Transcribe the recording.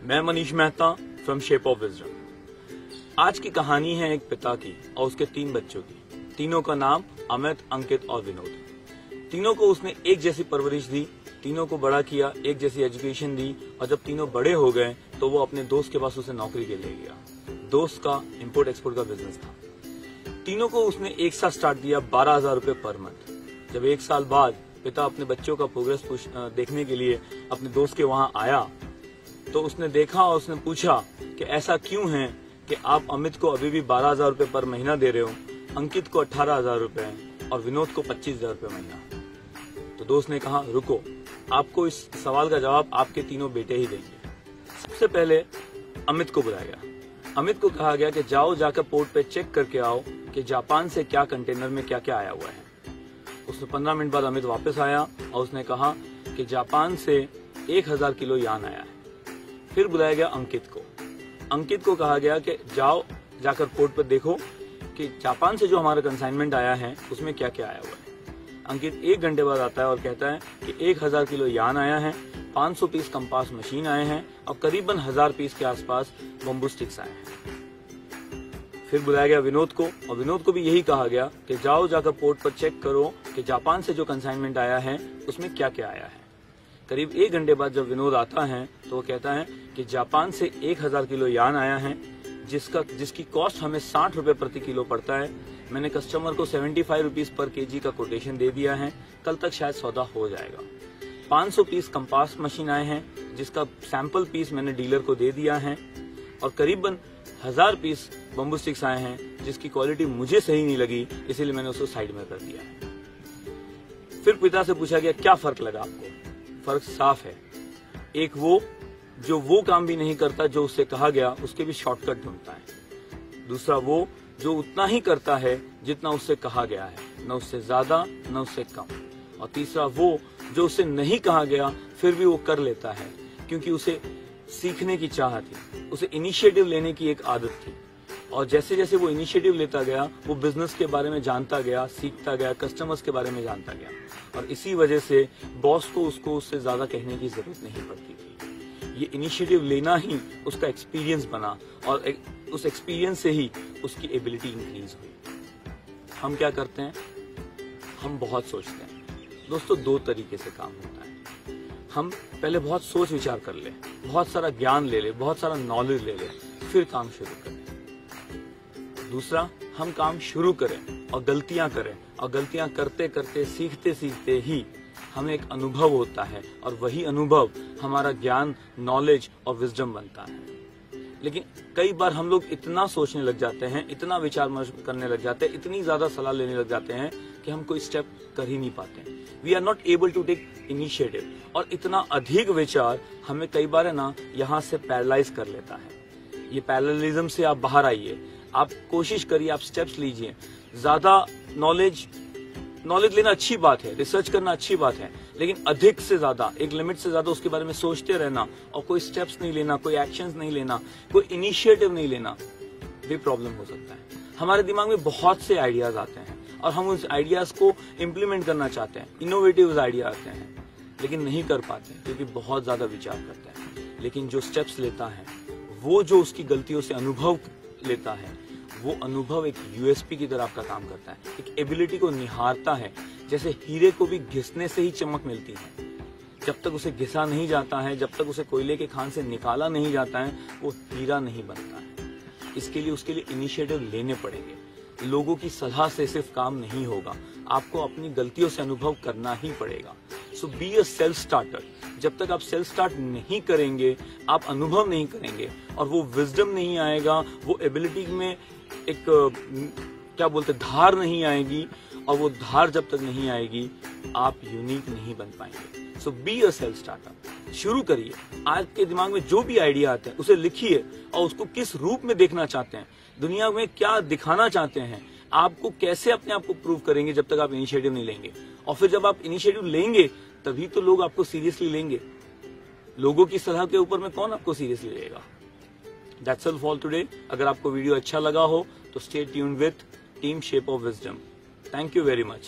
मैं Manish Mehta from shape of wisdom. आज की कहानी है एक पिता की और उसके 3 बच्चों की। तीनों का नाम अमित, अंकित और विनोद। तीनों को उसने एक जैसी परवरिश दी, तीनों को बड़ा किया, एक जैसी एजुकेशन दी और जब तीनों बड़े हो गए तो वो अपने दोस्त के पास उसे नौकरी के लिए गया। दोस्त का इंपोर्ट एक्सपोर्ट का बिजनेस था। तीनों को उसने एक साथ स्टार्ट दिया 12,000 रुपए पर मंथ। जब 1 साल बाद पिता अपने बच्चों का प्रोग्रेस देखने के लिए अपने दोस्त के वहां आया तो उसने देखा और उसने पूछा कि ऐसा क्यों है कि आप अमित को अभी भी 12,000 रुपए पर महीना दे रहे हो, अंकित को 18,000 रुपए और विनोद को 25,000 रुपए महीना। तो दोस्त ने कहा रुको, आपको इस सवाल का जवाब आपके तीनों बेटे ही देंगे। सबसे पहले अमित को बुलाया गया। अमित को कहा गया कि जाओ जाकर पोर्ट पे चेक करके आओ कि जापान से क्या कंटेनर में क्या क्या आया हुआ है। उसने 15 मिनट बाद अमित वापस आया और उसने कहा कि जापान से 1,000 किलो यान आया है। फिर बुलाया गया अंकित को। अंकित को कहा गया कि जाओ जाकर पोर्ट पर देखो कि जापान से जो हमारा कंसाइनमेंट आया है उसमें क्या क्या आया हुआ है। अंकित 1 घंटे बाद आता है और कहता है कि 1,000 किलो यान आया है, 500 पीस कंपास मशीन आए हैं और करीबन 1,000 पीस के आसपास बम्बू स्टिक्स आए हैं। फिर बुलाया गया विनोद को और विनोद को भी यही कहा गया कि जाओ जाकर पोर्ट पर चेक करो कि जापान से जो कंसाइनमेंट आया है उसमें क्या क्या आया है। करीब 1 घंटे बाद जब विनोद आता है तो वो कहता है कि जापान से 1,000 किलो यान आया है जिसकी कॉस्ट हमें 60 रुपए प्रति किलो पड़ता है। मैंने कस्टमर को 75 रुपीज पर केजी का कोटेशन दे दिया है, कल तक शायद सौदा हो जाएगा। 500 पीस कंपास मशीन आए हैं जिसका सैंपल पीस मैंने डीलर को दे दिया है और करीबन 1,000 पीस बम्बू स्टिक्स आए हैं जिसकी क्वालिटी मुझे सही नहीं लगी, इसीलिए मैंने उसको साइड में कर दिया है। फिर पिता से पूछा गया क्या फर्क लगा आपको। फर्क साफ है, एक वो जो वो काम भी नहीं करता जो उससे कहा गया, उसके भी शॉर्टकट ढूंढता है। दूसरा वो जो उतना ही करता है जितना उससे कहा गया है, न उससे ज्यादा न उससे कम। और तीसरा वो जो उससे नहीं कहा गया फिर भी वो कर लेता है क्योंकि उसे सीखने की चाह थी, उसे इनिशिएटिव लेने की एक आदत थी। और जैसे जैसे वो इनिशिएटिव लेता गया वो बिजनेस के बारे में जानता गया, सीखता गया, कस्टमर्स के बारे में जानता गया और इसी वजह से बॉस को उसको उससे ज्यादा कहने की जरूरत नहीं पड़ती थी। ये इनिशिएटिव लेना ही उसका एक्सपीरियंस बना और उस एक्सपीरियंस से ही उसकी एबिलिटी इंक्रीज हुई। हम क्या करते हैं, हम बहुत सोचते हैं। दोस्तों 2 तरीके से काम होता है। हम पहले बहुत सोच विचार कर ले, बहुत सारा ज्ञान ले ले, बहुत सारा नॉलेज ले ले, फिर काम शुरू करें। दूसरा, हम काम शुरू करें और गलतियां करें और गलतियां करते करते सीखते सीखते ही हमें एक अनुभव होता है और वही अनुभव हमारा ज्ञान, नॉलेज और विजडम बनता है। लेकिन कई बार हम लोग इतना सोचने लग जाते हैं, इतना विचार करने लग जाते हैं, इतनी ज्यादा सलाह लेने लग जाते हैं कि हम कोई स्टेप कर ही नहीं पाते। We are not able to take initiative और इतना अधिक विचार हमें कई बार है ना यहाँ से पैरालाइज कर लेता है। ये पैरालिज्म से आप बाहर आइए, आप कोशिश करिए, आप स्टेप्स लीजिए। ज्यादा नॉलेज लेना अच्छी बात है, रिसर्च करना अच्छी बात है, लेकिन अधिक से ज्यादा, एक लिमिट से ज्यादा उसके बारे में सोचते रहना और कोई स्टेप्स नहीं लेना, कोई एक्शंस नहीं लेना, कोई इनिशिएटिव नहीं लेना, भी प्रॉब्लम हो सकता है। हमारे दिमाग में बहुत से आइडियाज आते हैं और हम उस आइडियाज को इम्प्लीमेंट करना चाहते हैं, इनोवेटिव आइडिया आते हैं, लेकिन नहीं कर पाते क्योंकि बहुत ज्यादा विचार करते हैं। लेकिन जो स्टेप्स लेता है, वो जो उसकी गलतियों से अनुभव लेता है, वो अनुभव एक यूएसपी की तरह आपका काम करता है, एक एबिलिटी को निहारता है। जैसे हीरे को भी घिसने से ही चमक मिलती है, जब तक उसे घिसा नहीं जाता है, जब तक उसे कोयले के खान से निकाला नहीं जाता है, वो हीरा नहीं बनता है। इसके लिए उसके लिए इनिशिएटिव लेने पड़ेंगे। लोगों की सलाह से सिर्फ काम नहीं होगा, आपको अपनी गलतियों से अनुभव करना ही पड़ेगा। सो बी अ सेल्फ स्टार्टर। जब तक आप सेल्फ स्टार्ट नहीं करेंगे, आप अनुभव नहीं करेंगे और वो विजडम नहीं आएगा, वो एबिलिटी में एक क्या बोलते धार नहीं आएगी और वो धार जब तक नहीं आएगी आप यूनिक नहीं बन पाएंगे। सो बी अ सेल्फ स्टार्टर। शुरू करिए। आज के दिमाग में जो भी आइडिया आते हैं उसे लिखिए और उसको किस रूप में देखना चाहते हैं, दुनिया में क्या दिखाना चाहते हैं, आपको कैसे अपने आप को प्रूव करेंगे जब तक आप इनिशिएटिव नहीं लेंगे। और फिर जब आप इनिशिएटिव लेंगे तभी तो लोग आपको सीरियसली लेंगे। लोगों की सलाह के ऊपर में कौन आपको सीरियसली लेगा। That's all for today. अगर आपको वीडियो अच्छा लगा हो तो stay tuned with Team Shape of Wisdom. Thank you very much.